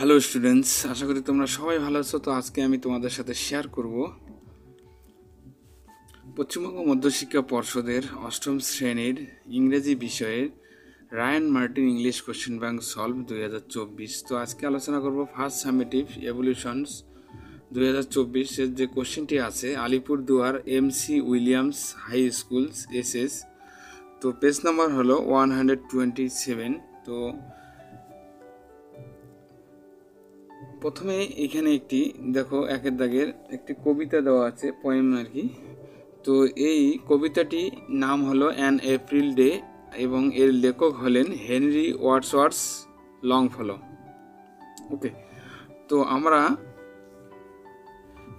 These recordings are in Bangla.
হ্যালো স্টুডেন্টস, আশা করি তোমরা সবাই ভালো আছো। তো আজকে আমি তোমাদের সাথে শেয়ার করব পশ্চিমবঙ্গ মধ্যশিক্ষা পর্ষদের অষ্টম শ্রেণীর ইংরেজি বিষয়ের Ryan Martin English question bank solve 2024। তো আজকে আলোচনা করব ফার্স্ট সামেটিভ এভলিউশনস 2024-এর যে কোশ্চেনটি আছে Alipurduar MC Williams high schools SS. তো পেজ নাম্বার হলো 127। তো প্রথমে এখানে একটি দেখো একের দাগের একটি কবিতা দেওয়া আছে, পোয়েম আর কি। তো এই কবিতাটি নাম হলো অ্যান এপ্রিল ডে এবং এর লেখক হলেন হেনরি ওয়ার্ডসওয়ার্থ লংফেলো। ওকে, তো আমরা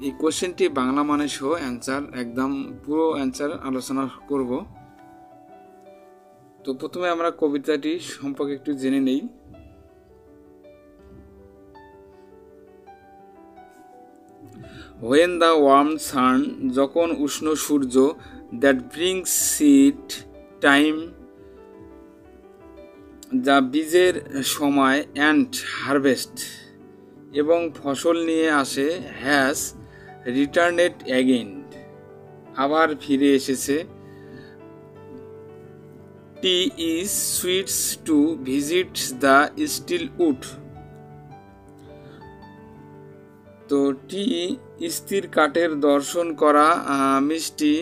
এই কোশ্চেনটি বাংলা মানে সহ অ্যান্সার, একদম পুরো অ্যান্সার আলোচনা করব। তো প্রথমে আমরা কবিতাটি সম্পর্কে একটু জেনে নেই। When the warm sun, যখন উষ্ণ সূর্য, that brings seed time, যা বীজের সময়, and harvest, এবং ফসল নিয়ে আসে, has returned again, আবার ফিরে এসেছে, tea is sweets to visit the still wood, তো টি স্থির কাঠের দর্শন করা মিষ্টি,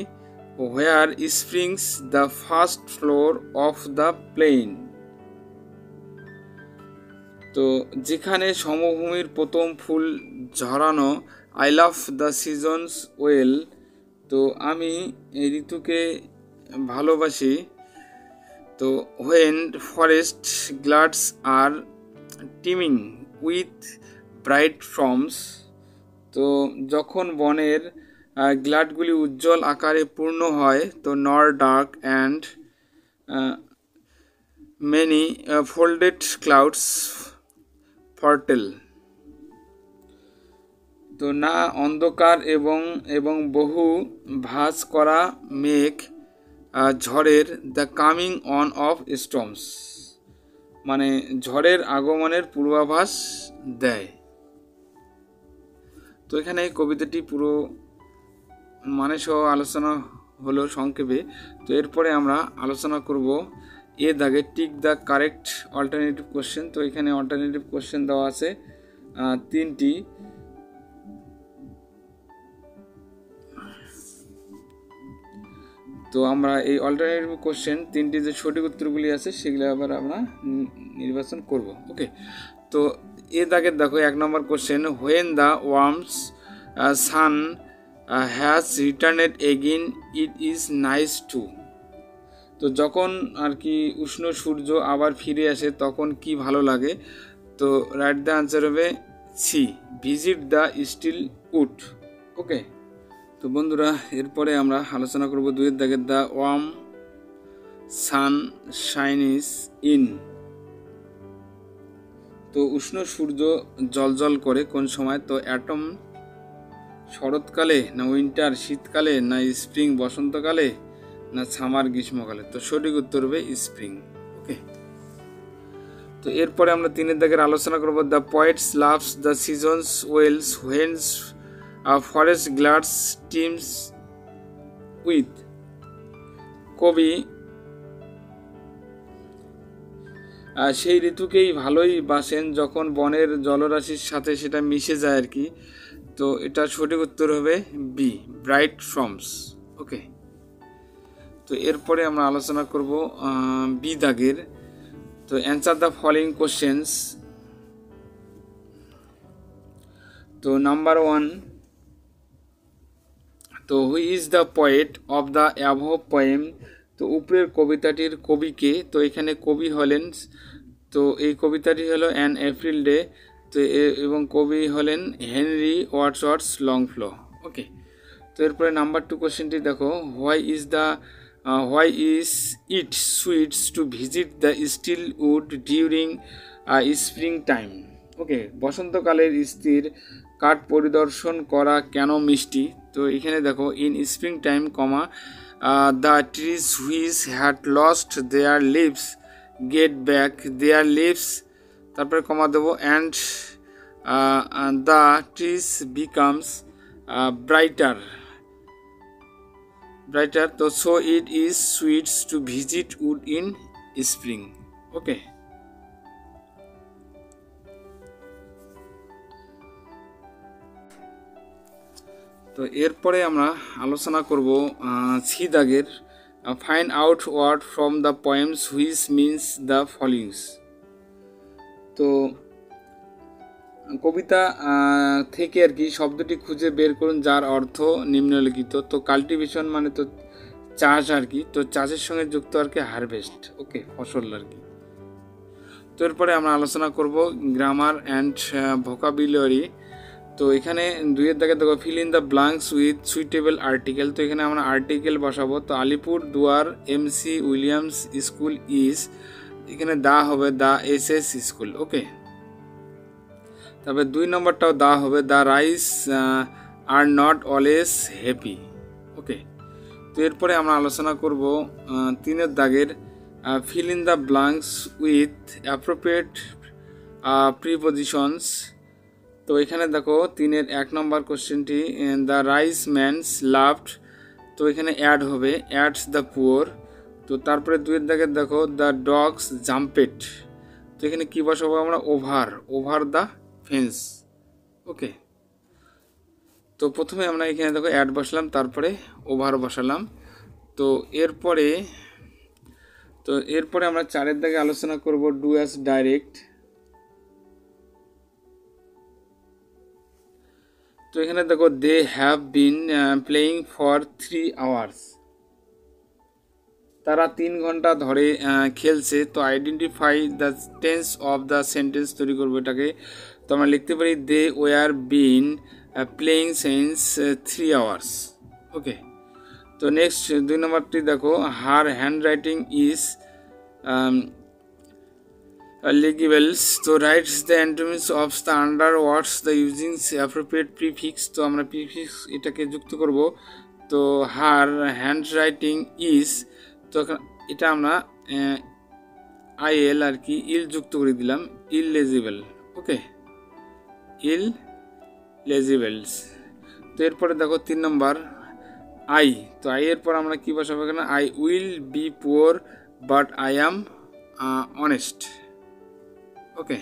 where springs the first flower of the plain, তো যেখানে সমভূমির প্রথম ফুল ঝরানো, I love the seasons well, তো আমি এই ঋতুকে ভালোবাসি, তো when forest glades are teeming with bright forms, তো যখন বনের গ্লাডগুলি উজ্জ্বল আকারে পূর্ণ হয়, তো nor dark and many folded clouds foretell, তো না অন্ধকার এবং বহু ভাঁজ করা মেঘ ঝড়ের, the coming on of storms, মানে ঝড়ের আগমনের পূর্বাভাস দেয়। তো এখানে এই কবিতাটি পুরো মানে সহ আলোচনা হলো সংক্ষেপে। তো এরপরে আমরা আলোচনা করব এ দাগে tick the correct alternative question. তো এখানে অল্টারনেটিভ কোশ্চেন দেওয়া আছে তিনটি। তো আমরা এই অল্টারনেটিভ কোশ্চেন তিনটি যে সঠিক উত্তরগুলি আছে সেগুলো আবার আমরা নির্বাচন করব। ওকে, তো এ দাগের দেখো 1 নম্বর question, when the warm sun has returned again it is nice to, তো যখন আর কি উষ্ণ সূর্য আবার ফিরে আসে তখন কি ভালো লাগে, তো রাইট দ্য আনসার হবে C, visit the still wood. Okay, তো বন্ধুরা এরপরে আমরা আলোচনা করব 2 দাগের the warm sun shines in, তো উষ্ণ সূর্য জ্বলজ্বল করে কোন সময়, তো অ্যাটম শরৎকালে, না উইন্টার শীতকালে, না স্প্রিং বসন্তকালে, না সামার গ্রীষ্মকালে, তো সঠিক উত্তর হবে স্প্রিং। ওকে, তো এরপরে আমরা 3 দাগের আলোচনা করব the poets loves the seasons well when forest glades teems with, কবি সেই ঋতুকেই ভালোই বাসেন যখন বনের জলরাশির সাথে সেটা মিশে যায় আর কি, তো এটা সঠিক উত্তর হবে বি, ব্রাইট ফ্রমস। ওকে, তো এরপরে আমরা আলোচনা করব বি দাগের, তো অ্যান্সার দ্য ফলোইং কোশ্চেন্স। তো নাম্বার 1, তো হুই is the poet of the অ্যাভভ poem, তো উপরের কবিতাটির কবিকে, তো এখানে কবি হলেন, তো এই কবিতাটি হলো অ্যান এপ্রিল ডে, তো এবং কবি হলেন হেনরি ওয়ার্ডসওয়ার্থ লংফেলো। ওকে, তো এরপরে নাম্বার 2 কোশ্চেনটি দেখো, why is it sweet to visit the still wood during spring time, okay, বসন্তকালের স্থির কাঠ পরিদর্শন করা কেন মিষ্টি, তো এখানে দেখো in spring time comma the trees which had lost their leaves get back their leaves, তারপরে কমা দেবো and the trees becomes brighter, so it is sweet to visit wood in spring. Okay. তো এরপরে আমরা আলোচনা করব সি দাগের find out word from the poems which means the followings. তো কবিতা থেকে আর কি শব্দটি খুঁজে বের করুন যার অর্থ নিম্নলিখিত। তো কাল্টিভেশন মানে তো চাষ আর কি, তো চাষের সঙ্গে যুক্ত আর কি হারভেস্ট, ওকে, ফসল আর কি। তো এরপরে আমরা আলোচনা করব গ্রামার অ্যান্ড ভোকাবুলারি। তো এখানে 2 দাগে দেখো feel in the blanks with suitable article. তো এখানে আমরা আর্টিকেল বসাবো। তো আলিপুর দুয়ার MC উইলিয়ামস স্কুল ইজ, এখানে দা হবে দা SS স্কুল, ওকে। তারপরে 2 নম্বরটাও দা হবে the rice are not always happy, okay. তো এরপরে আমরা আলোচনা করব 3 দাগের fill in the blanks with appropriate prepositions. তো এখানে দেখো 3 1 নম্বর কোশ্চেনটি দ্য রাইস ম্যানস লাভড, তো এখানে অ্যাড হবে অ্যাডস দ্য পুয়ার। তো তারপরে 2 দাগে দেখো দ্য ডগস জাম্পেড, তো এখানে কী বসাবো আমরা ওভার দ্য ফেন্স, ওকে। তো প্রথমে আমরা এখানে দেখো অ্যাড বসালাম, তারপরে ওভার বসালাম। তো এরপরে আমরা 4 দাগে আলোচনা করব ডু অ্যাজ ডাইরেক্ট। তো এখানে দেখো they have been playing for 3 hours, তারা 3 ঘন্টা ধরে খেলছে। তো identify the tense of the sentence তৈরি করবো এটাকে। তো আমরা লিখতে পারি they were been playing since 3 hours, okay. তো নেক্সট 2 নম্বরটি দেখো her handwriting is legibles, তো writes the antonyms of the under words the using appropriate prefix। তো আমরা প্রিফিক্স এটাকে যুক্ত করব। তো হার হ্যান্ড রাইটিং ইজ, তো এটা আমরা IL আর কি ইল যুক্ত করে দিলাম, ইললেজিবল, ওকে, ইললেজিবলস। তো এরপরে দেখো 3 নম্বর আই। তো আই এর পর আমরা কি বসাবো এখানে I will be poor but I am honest, okay.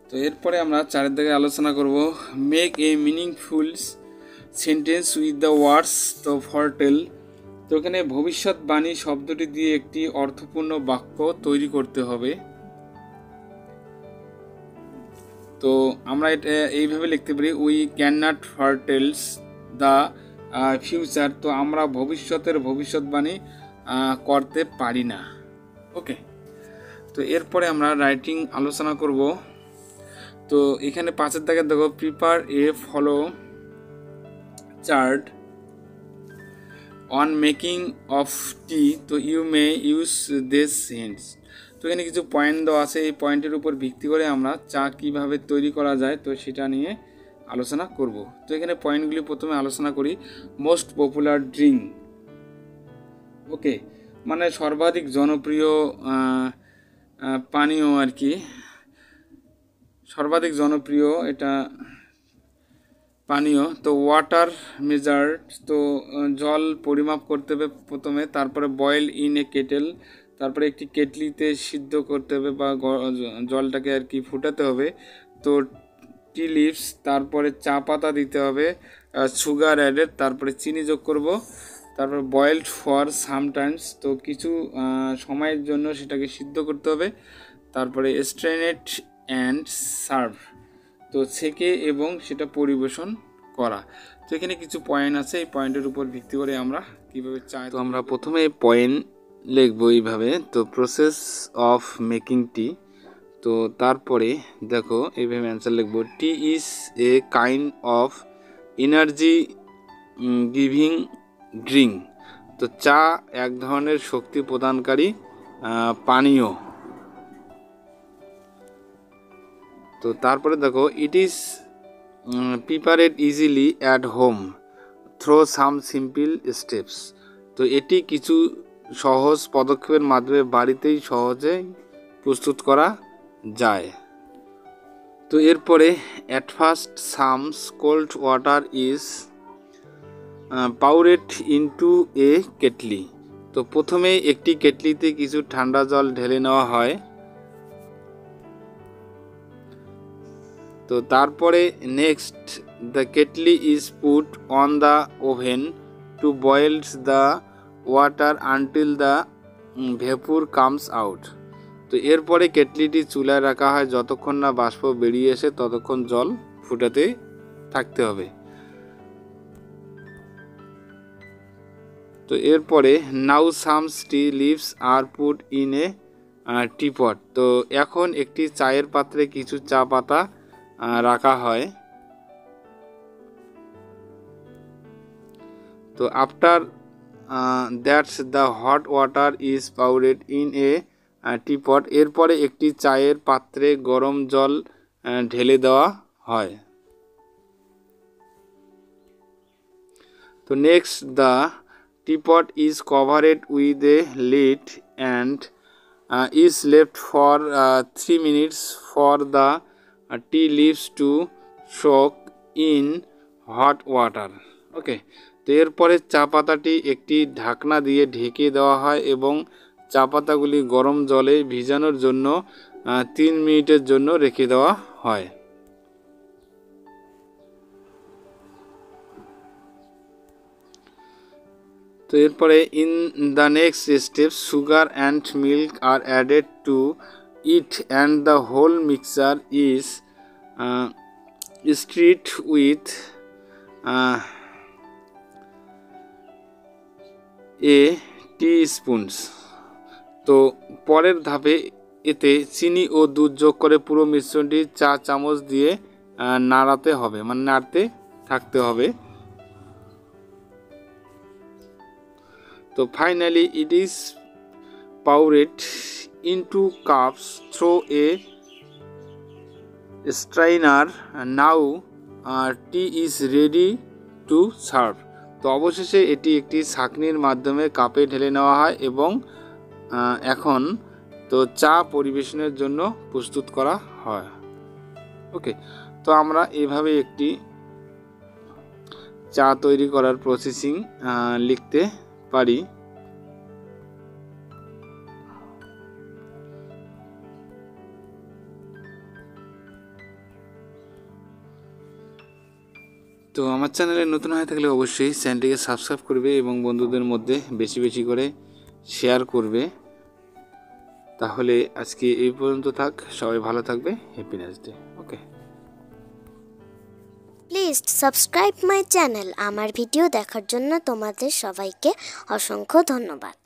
তো এরপরে আমরা 4 দাগে আলোচনা করব make a meaningful sentence with the words to foretell. তো এখানে ভবিষ্যৎবাণী শব্দটি দিয়ে একটি অর্থপূর্ণ বাক্য তৈরি করতে হবে। তো আমরা এটা এইভাবে লিখতে পারি we can not foretells the future, তো আমরা ভবিষ্যতের ভবিষ্যৎবাণী করতে পারি না, ওকে। তো এরপরে আমরা রাইটিং আলোচনা করব। তো এখানে 5 দাগে দেখো prepare a flow chart on making of tea, তো you may use this hints. তো এখানে কিছু পয়েন্ট দেওয়া আছে, এই পয়েন্টের উপর ভিত্তি করে আমরা চা কিভাবে তৈরি করা যায় তো সেটা নিয়ে আলোচনা করব। তো এখানে পয়েন্টগুলি প্রথমে আলোচনা করি। মোস্ট পপুলার ড্রিঙ্ক, ওকে, মানে সর্বাধিক জনপ্রিয় পানীয় আর কি, সর্বাধিক জনপ্রিয় এটা পানীয়। তো ওয়াটার মেজার্ড, তো জল পরিমাপ করতে হবে প্রথমে। তারপরে বয়েল ইন এ কেটেল, তারপরে একটি কেটলিতে সিদ্ধ করতে হবে বা জলটাকে আর কি ফুটাতে হবে। তো টি লিভস, তারপরে চা পাতা দিতে হবে, সুগার অ্যাডেড, তারপরে চিনি যোগ করব। তারপর বয়েলড ফর সামটাইমস, তো কিছু সময়ের জন্য সেটাকে সিদ্ধ করতে হবে। তারপরে স্ট্রেনেড অ্যান্ড সার্ভ, তো ছেঁকে এবং সেটা পরিবেশন করা। তো এখানে কিছু পয়েন্ট আছে, এই পয়েন্টের উপর ভিত্তি করে আমরা কীভাবে চাই। তো আমরা প্রথমে পয়েন্ট লিখবো এইভাবে। তো প্রসেস অফ মেকিং টি, তো তারপরে দেখো এইভাবে অ্যান্সার লিখবো tea is a kind of energy giving drink, তো চা এক ধরনের শক্তি প্রদানকারী পানীয়। তো তারপরে দেখো it is prepared easily at home through some simple steps, তো এটি কিছু সহজ পদক্ষেপের মাধ্যমে বাড়িতেই সহজে প্রস্তুত করা যায়। তো এরপরে at first some cold water is poured into a kettle. তো প্রথমে একটি কেটলিতে কিছু ঠান্ডা জল ঢেলে নেওয়া হয়। তো তারপরে next the kettle is put on the oven to boils the water until the vapour comes out. তো এরপরে কেটলিটি চুলায় রাখা হয় যতক্ষণ না বাষ্প বেরিয়ে এসে ততক্ষণ জল ফুটাতে থাকতে হবে। তো এরপরে now some tea leaves are put in a teapot. তো এখন একটি চায়ের পাত্রে কিছু চা পাতা রাখা হয়। তো after that's the hot water is poured in a teapot. এরপরে একটি চায়ের পাত্রে গরম জল ঢেলে দেওয়া হয়। তো next the teapot is covered with a lid and is left for 3 minutes for the tea leaves to soak in hot water. Okay, তো এরপরে চা পাতাটি একটি ঢাকনা দিয়ে ঢেকে দেওয়া হয় এবং চা পাতাগুলি গরম জলে ভিজানোর জন্য 3 মিনিটের জন্য রেখে দেওয়া হয়। তো এরপরে in the next step sugar and milk are added to it and the whole mixture is stirred with a teaspoons. তো পরের ধাপে এতে চিনি ও দুধ যোগ করে পুরো মিশ্রণটি চা চামচ দিয়ে নাড়াতে হবে, মানে নাড়তে থাকতে হবে। তো finally it is poured into cups through a strainer. Now tea is ready to serve. তো অবশেষে এটি একটি ছাঁকনির মাধ্যমে কাপে ঢেলে নেওয়া হয় এবং এখন তো চা পরিবেশনের জন্য প্রস্তুত করা হয়। ওকে, তো আমরা এভাবে একটি চা তৈরি করার প্রসেসিং লিখতে পারি। তো আমার চ্যানেলে নতুন হয়ে থাকলে অবশ্যই চ্যানেলটিকে সাবস্ক্রাইব করবে এবং বন্ধুদের মধ্যে বেশি বেশি করে শেয়ার করবে। তাহলে আজকে এই পর্যন্ত থাক, সবাই ভালো থাকবে, happiness day. Okay, please subscribe my channel. আমার ভিডিও দেখার জন্য তোমাদের সবাইকে অসংখ্য ধন্যবাদ।